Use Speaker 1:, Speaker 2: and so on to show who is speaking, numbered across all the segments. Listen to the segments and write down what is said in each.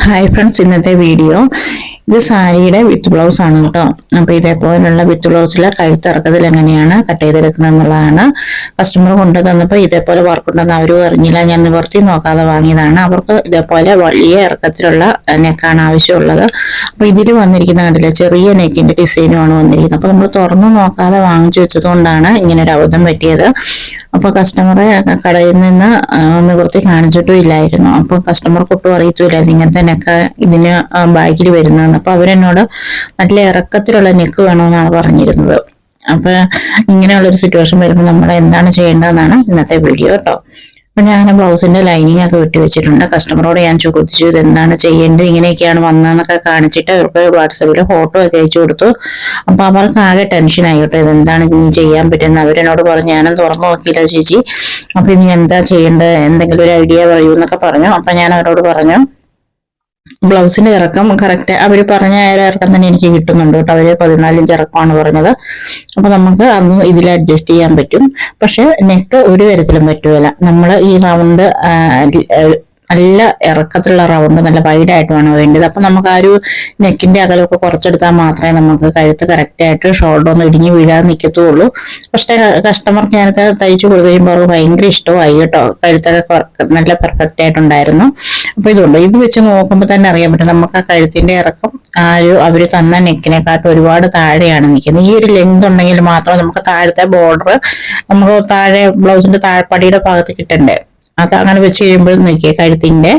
Speaker 1: Hi friends, ഇന്നത്തെ video ഇത് സാരിയുടെ വിത്ത് ബ്ലൗസ് ആണ് കേട്ടോ. അപ്പോൾ ഇതേപോലുള്ള വിത്ത് ബ്ലൗസിലെ കഴുത്തിറക്കത്തിൽ എങ്ങനെയാണ് കട്ട് ചെയ്തെടുക്കുന്നത് എന്നുള്ളതാണ്. കസ്റ്റമർ കൊണ്ടു തന്നപ്പോൾ ഇതേപോലെ വർക്ക് ഉണ്ടെന്ന് അവരും അറിഞ്ഞില്ല, ഞാൻ നിവർത്തി നോക്കാതെ വാങ്ങിയതാണ്. അവർക്ക് ഇതേപോലെ വലിയ ഇറക്കത്തിലുള്ള നെക്കാണ് ആവശ്യമുള്ളത്. അപ്പോൾ ഇതിൽ വന്നിരിക്കുന്ന കണ്ടില്ല, ചെറിയ നെക്കിന്റെ ഡിസൈനുമാണ് വന്നിരിക്കുന്നത്. അപ്പോൾ നമ്മൾ തുറന്നു നോക്കാതെ വാങ്ങിച്ചു വെച്ചതുകൊണ്ടാണ് ഇങ്ങനെ ഒരു അബദ്ധം പറ്റിയത്. അപ്പോൾ കസ്റ്റമറെ കടയിൽ നിന്ന് നിവൃത്തി കാണിച്ചിട്ടും ഇല്ലായിരുന്നു. അപ്പോൾ കസ്റ്റമർക്ക് ഒട്ടും അറിയത്തില്ലായിരുന്നു ഇങ്ങനത്തെ നെക്ക് ഇതിന് ബാഗിൽ വരുന്നതെന്ന്. അപ്പൊ അവരെന്നോട് നല്ല ഇറക്കത്തിലുള്ള നെക്ക് വേണമെന്നാണ് പറഞ്ഞിരുന്നത്. അപ്പൊ ഇങ്ങനെയുള്ളൊരു സിറ്റുവേഷൻ വരുമ്പോൾ നമ്മൾ എന്താണ് ചെയ്യേണ്ടതെന്നാണ് ഇന്നത്തെ വീഡിയോ കേട്ടോ. അപ്പൊ ഞാൻ ബ്ലൗസിന്റെ ലൈനിങ് ഒക്കെ വിട്ടു വെച്ചിട്ടുണ്ട്. കസ്റ്റമറോട് ഞാൻ ചോദിച്ചു ഇത് എന്താണ് ചെയ്യേണ്ടത്, ഇങ്ങനെയൊക്കെയാണ് വന്നതെന്നൊക്കെ കാണിച്ചിട്ട് അവർക്ക് വാട്സാപ്പിൽ ഫോട്ടോ ഒക്കെ അയച്ചു കൊടുത്തു. അപ്പൊ അവർക്ക് ആകെ ടെൻഷൻ ആയിട്ടോ, ഇതെന്താണ് ഇനി ചെയ്യാൻ പറ്റുന്നത്. അവരെന്നോട് പറഞ്ഞു ഞാനും തുറന്നു നോക്കിയില്ല ചേച്ചി, അപ്പൊ ഇനി എന്താ ചെയ്യേണ്ടത്, എന്തെങ്കിലും ഒരു ഐഡിയ പറയൂ എന്നൊക്കെ പറഞ്ഞു. അപ്പൊ ഞാൻ അവരോട് പറഞ്ഞു ബ്ലൗസിന്റെ ഇറക്കം കറക്റ്റ് അവർ പറഞ്ഞ ഇറക്കം തന്നെ എനിക്ക് കിട്ടുന്നുണ്ട് കേട്ടോ. അവര് 14 ഇഞ്ച് ഇറക്കമാണ് പറഞ്ഞത്. അപ്പൊ നമുക്ക് അന്ന് ഇതിൽ അഡ്ജസ്റ്റ് ചെയ്യാൻ പറ്റും. പക്ഷെ നെക്ക് ഒരു തരത്തിലും പറ്റുകയില്ല. നമ്മൾ ഈ റൗണ്ട് നല്ല ഇറക്കത്തിലുള്ള റൗണ്ട് നല്ല വൈഡായിട്ട് വേണം വേണ്ടത്. അപ്പൊ നമുക്ക് ആ ഒരു നെക്കിന്റെ അകലമൊക്കെ കുറച്ചെടുത്താൽ മാത്രമേ നമുക്ക് കഴുത്ത് കറക്റ്റായിട്ട് ഷോൾഡർ ഒന്നും ഇടിഞ്ഞു വീഴാതെ നിൽക്കത്തുള്ളൂ. പക്ഷെ കസ്റ്റമർക്ക് ഞാനത് തയ്ച്ചു കൊടുത്തു കഴിയുമ്പോൾ അവർക്ക് ഭയങ്കര ഇഷ്ടമായി കേട്ടോ. കഴുത്തൊക്കെ നല്ല പെർഫെക്റ്റ് ആയിട്ടുണ്ടായിരുന്നു. അപ്പൊ ഇതുണ്ട്, ഇത് വെച്ച് നോക്കുമ്പോൾ തന്നെ അറിയാൻ പറ്റും നമുക്ക് ആ കഴുത്തിന്റെ ഇറക്കം അവര് തന്ന നെക്കിനെക്കാട്ടും ഒരുപാട് താഴെയാണ് നിൽക്കുന്നത്. ഈ ഒരു ലെങ്ത് ഉണ്ടെങ്കിൽ മാത്രമേ നമുക്ക് താഴത്തെ ബോർഡർ നമുക്ക് താഴെ ബ്ലൗസിന്റെ താഴ്പടിയുടെ ഭാഗത്ത് കിട്ടണ്ടേ. അത് അങ്ങനെ വെച്ച് കഴിയുമ്പോൾ നോക്കിയേ കഴുത്തിന്റെ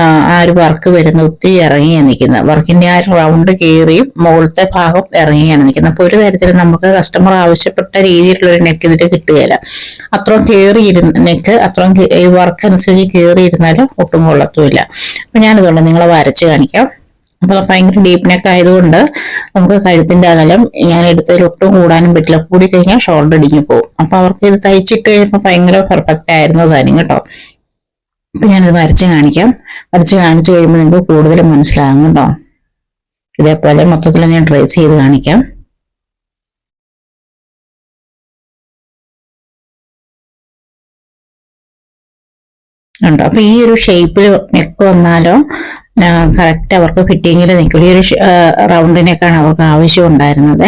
Speaker 1: ആ ഒരു വർക്ക് വരുന്ന ഒത്തിരി ഇറങ്ങിയാണ് നിൽക്കുന്നത്. വർക്കിന്റെ ആ റൗണ്ട് കയറിയും മുകളിലത്തെ ഭാഗം ഇറങ്ങിയാണ് നിൽക്കുന്നത്. അപ്പൊ ഒരു തരത്തിലും നമുക്ക് കസ്റ്റമർ ആവശ്യപ്പെട്ട രീതിയിലുള്ള ഒരു നെക്ക് ഇതിൽ കിട്ടുകയില്ല. അത്രയും കയറിയിരുന്ന നെക്ക് അത്രയും വർക്ക് അനുസരിച്ച് കയറിയിരുന്നാലും ഒട്ടും കൊള്ളത്തുമില്ല. അപ്പൊ ഞാനിതുകൊണ്ട് നിങ്ങളെ വരച്ച് കാണിക്കാം. അപ്പൊ ഭയങ്കര ഡീപ്പ് നെക്ക് ആയതുകൊണ്ട് നമുക്ക് കഴുത്തിന്റെ അകലം ഞാൻ എടുത്തതിൽ ഒട്ടും കൂടാനും പറ്റില്ല. കൂടി കഴിഞ്ഞാൽ ഷോൾഡർ ഇടിഞ്ഞു പോകും. അപ്പൊ അവർക്ക് ഇത് തയ്ച്ചിട്ട് കഴിയുമ്പോൾ ഭയങ്കര പെർഫെക്റ്റ് ആയിരുന്നു താനും കേട്ടോ. അപ്പൊ ഞാനിത് വരച്ച് കാണിക്കാം. വരച്ച് കാണിച്ചു കഴിയുമ്പോൾ നിങ്ങൾക്ക് കൂടുതലും മനസ്സിലാകും കേട്ടോ. ഇതേപോലെ മൊത്തത്തിൽ ഞാൻ ട്രേസ് ചെയ്ത് കാണിക്കാം. ഉണ്ടോ? അപ്പൊ ഈ ഒരു ഷേപ്പിൽ നെക്ക് വന്നാലോ കറക്റ്റ് അവർക്ക് ഫിറ്റിങ്ങിൽ നിൽക്കില്ല. ഈ ഒരു റൗണ്ടിനേക്കാണ് അവർക്ക് ആവശ്യം ഉണ്ടായിരുന്നത്.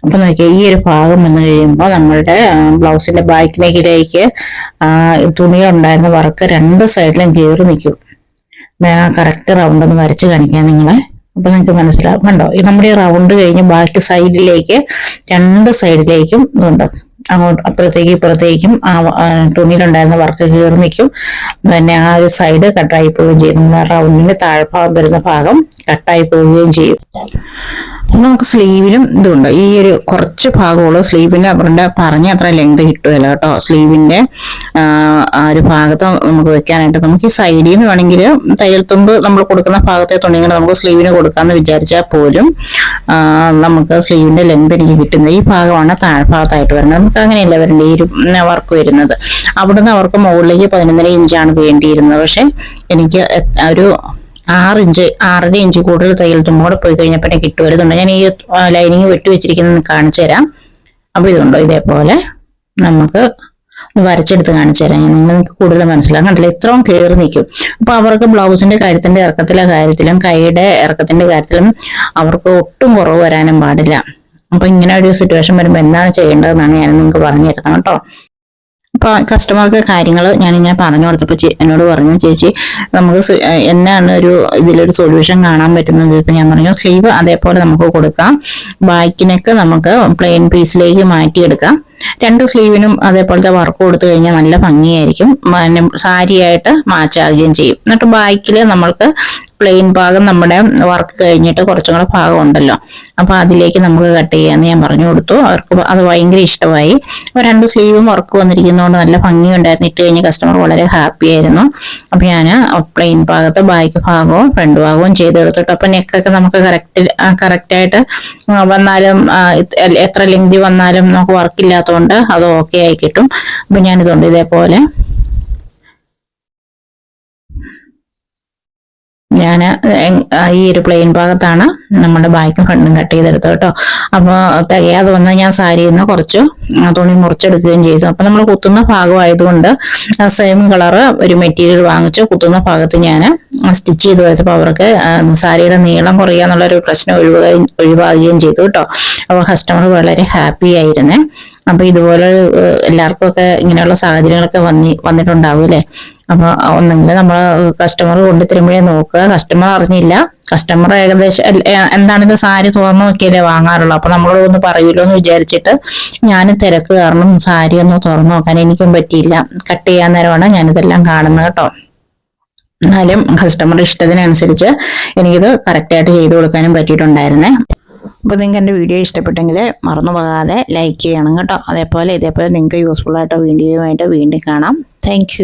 Speaker 1: അപ്പൊ നോക്കിയാൽ ഈ ഒരു ഭാഗം വന്നു കഴിയുമ്പോൾ നമ്മളുടെ ബ്ലൗസിന്റെ ബാക്ക് നെക്കിലേക്ക് തുണി ഉണ്ടായിരുന്ന വർക്ക് രണ്ട് സൈഡിലും കയറി നിൽക്കും. കറക്റ്റ് റൗണ്ട് ഒന്ന് വരച്ച് കാണിക്കാൻ നിങ്ങളെ. അപ്പൊ നിങ്ങൾക്ക് മനസ്സിലാവും. കണ്ടോ, നമ്മുടെ ഈ റൗണ്ട് കഴിഞ്ഞ് ബാക്കി സൈഡിലേക്ക് രണ്ട് സൈഡിലേക്കും ഇതുണ്ട്, അങ്ങോട്ട് അപ്പുറത്തേക്കും ഇപ്പുറത്തേക്കും ആ തുണിയിലുണ്ടായിരുന്ന വർക്ക് കയറി നിൽക്കും. പിന്നെ ആ ഒരു സൈഡ് കട്ടായി പോവുകയും ചെയ്യും. റൗണ്ടിന്റെ താഴ്ഭാഗം വരുന്ന ഭാഗം കട്ടായി പോവുകയും ചെയ്യും. നമുക്ക് സ്ലീവിലും ഇതുണ്ട്, ഈ ഒരു കുറച്ച് ഭാഗമുള്ളൂ സ്ലീവിന്റെ അവരുടെ പറഞ്ഞ അത്ര ലെങ്ത് കിട്ടുകയില്ല കേട്ടോ. സ്ലീവിന്റെ ആ ഒരു ഭാഗത്ത് നമുക്ക് വെക്കാനായിട്ട് നമുക്ക് ഈ സൈഡിൽ നിന്ന് വേണമെങ്കിൽ തയ്യൽ തുമ്പ് നമ്മൾ കൊടുക്കുന്ന ഭാഗത്തെ തുണികൾ നമുക്ക് സ്ലീവിന് കൊടുക്കാമെന്ന് വിചാരിച്ചാൽ പോലും നമുക്ക് സ്ലീവിന്റെ ലെങ്ത് എനിക്ക് കിട്ടുന്നത് ഈ ഭാഗമാണ് താഴ്ഭാഗത്തായിട്ട് വരുന്നത്. നമുക്ക് അങ്ങനെയല്ല വരേണ്ട ഈ ഒരു വർക്ക് വരുന്നത്. അവിടുന്ന് അവർക്ക് മുകളിലേക്ക് 11.5 ഇഞ്ചാണ് വേണ്ടിയിരുന്നത്. പക്ഷെ എനിക്ക് ഒരു 6.5 ഇഞ്ച് കൂടുതൽ തയ്യൽ തുമ്പോടെ പോയി കഴിഞ്ഞപ്പോൾ കിട്ടുവരുന്നുണ്ട്. ഞാൻ ഈ ലൈനിങ് വെട്ടി വെച്ചിരിക്കുന്നത് കാണിച്ചു തരാം. അപ്പൊ ഇതുണ്ടോ, ഇതേപോലെ നമുക്ക് വരച്ചെടുത്ത് കാണിച്ചു തരാം. നിങ്ങൾക്ക് കൂടുതൽ മനസ്സിലാകും. കണ്ടില്ല, ഇത്രയും കയറി നിൽക്കും. അപ്പൊ അവർക്ക് ബ്ലൗസിന്റെ കഴുത്തിന്റെ ഇറക്കത്തിലെ കാര്യത്തിലും കൈയുടെ ഇറക്കത്തിന്റെ കാര്യത്തിലും അവർക്ക് ഒട്ടും കുറവ് വരാനും പാടില്ല. അപ്പൊ ഇങ്ങനെ ഒരു സിറ്റുവേഷൻ വരുമ്പോൾ എന്താണ് ചെയ്യേണ്ടതെന്നാണ് ഞാൻ നിങ്ങൾക്ക് പറഞ്ഞു തരുന്നത് കേട്ടോ. അപ്പൊ കസ്റ്റമർക്ക് കാര്യങ്ങൾ ഞാനിങ്ങനെ പറഞ്ഞു കൊടുത്തപ്പോൾ എന്നോട് പറഞ്ഞു, ചേച്ചി നമുക്ക് എന്നാണ് ഇതിലൊരു സൊല്യൂഷൻ കാണാൻ പറ്റുന്നത്. ഇപ്പൊ ഞാൻ പറഞ്ഞു സ്ലീവ് അതേപോലെ നമുക്ക് കൊടുക്കാം, ബാക്കിനൊക്കെ നമുക്ക് പ്ലെയിൻ പീസിലേക്ക് മാറ്റിയെടുക്കാം. രണ്ട് സ്ലീവിനും അതേപോലത്തെ വർക്ക് കൊടുത്തു കഴിഞ്ഞാൽ നല്ല ഭംഗിയായിരിക്കും, സാരിയായിട്ട് മാച്ചാകുകയും ചെയ്യും. എന്നിട്ട് ബാക്കിൽ നമ്മൾക്ക് പ്ലെയിൻ ഭാഗം നമ്മുടെ വർക്ക് കഴിഞ്ഞിട്ട് കുറച്ചും കൂടെ ഭാഗം ഉണ്ടല്ലോ, അപ്പൊ അതിലേക്ക് നമുക്ക് കട്ട് ചെയ്യാന്ന് ഞാൻ പറഞ്ഞു കൊടുത്തു. അവർക്ക് അത് ഭയങ്കര ഇഷ്ടമായി. രണ്ട് സ്ലീവും വർക്ക് വന്നിരിക്കുന്നതുകൊണ്ട് നല്ല ഭംഗിയുണ്ടായിരുന്നു. ഇട്ട് കഴിഞ്ഞ് കസ്റ്റമർ വളരെ ഹാപ്പി ആയിരുന്നു. അപ്പൊ ഞാൻ പ്ലെയിൻ ഭാഗത്ത് ബാക്ക് ഭാഗവും ഫ്രണ്ട് ഭാഗവും ചെയ്തെടുത്തിട്ട് അപ്പൊ നെക്കൊക്കെ നമുക്ക് കറക്റ്റായിട്ട് വന്നാലും എത്ര ലെങ്തി വന്നാലും നമുക്ക് വർക്ക് ഇല്ലാത്തതുകൊണ്ട് അത് ഓക്കെ ആയി കിട്ടും. അപ്പൊ ഞാനിതുണ്ട് ഇതേപോലെ ഞാൻ ഈ ഒരു പ്ലെയിൻ ഭാഗത്താണ് നമ്മുടെ ബാക്കും ഫ്രണ്ടും കട്ട് ചെയ്തെടുത്തത് കേട്ടോ. അപ്പോൾ തികയാതെ വന്ന് ഞാൻ സാരിയിൽ നിന്ന് കുറച്ച് തുണി മുറിച്ചെടുക്കുകയും ചെയ്തു. അപ്പൊ നമ്മൾ കുത്തുന്ന ഭാഗമായതുകൊണ്ട് സെയിം കളറ് ഒരു മെറ്റീരിയൽ വാങ്ങിച്ച് കുത്തുന്ന ഭാഗത്ത് ഞാൻ സ്റ്റിച്ച് ചെയ്ത് കൊടുത്തപ്പോൾ അവർക്ക് സാരിയുടെ നീളം കുറയുക എന്നുള്ളൊരു പ്രശ്നം ഒഴിവാകുകയും ചെയ്തു കേട്ടോ. അപ്പോൾ കസ്റ്റമർ വളരെ ഹാപ്പി ആയിരുന്നേ. അപ്പൊ ഇതുപോലെ എല്ലാവർക്കും ഒക്കെ ഇങ്ങനെയുള്ള സാഹചര്യങ്ങളൊക്കെ വന്നിട്ടുണ്ടാവും അല്ലേ. അപ്പൊ ഒന്നെങ്കിൽ നമ്മൾ കസ്റ്റമർ കൊണ്ടുതരുമ്പോഴേ നോക്കുക. കസ്റ്റമർ അറിഞ്ഞില്ല, കസ്റ്റമർ ഏകദേശം എന്താണെങ്കിലും സാരി തുറന്നു നോക്കിയല്ലേ വാങ്ങാറുള്ളൂ. അപ്പൊ നമ്മളൊന്ന് പറയൂല്ലോ എന്ന് വിചാരിച്ചിട്ട് ഞാൻ തിരക്ക് കാരണം സാരി ഒന്ന് തുറന്നു നോക്കാൻ എനിക്കും പറ്റിയില്ല. കട്ട് ചെയ്യാൻ നേരമാണ് ഞാനിതെല്ലാം കാണുന്നത് കേട്ടോ. എന്നാലും കസ്റ്റമറുടെ ഇഷ്ടത്തിനനുസരിച്ച് എനിക്കിത് കറക്റ്റായിട്ട് ചെയ്തു കൊടുക്കാനും പറ്റിയിട്ടുണ്ടായിരുന്നേ. അപ്പോൾ നിങ്ങൾക്ക് എൻ്റെ വീഡിയോ ഇഷ്ടപ്പെട്ടെങ്കിൽ മറന്നു പോകാതെ ലൈക്ക് ചെയ്യണം കേട്ടോ. ഇതേപോലെ നിങ്ങൾക്ക് യൂസ്ഫുൾ ആയിട്ട് വീഡിയോയുമായിട്ട് വീണ്ടും കാണാം. താങ്ക്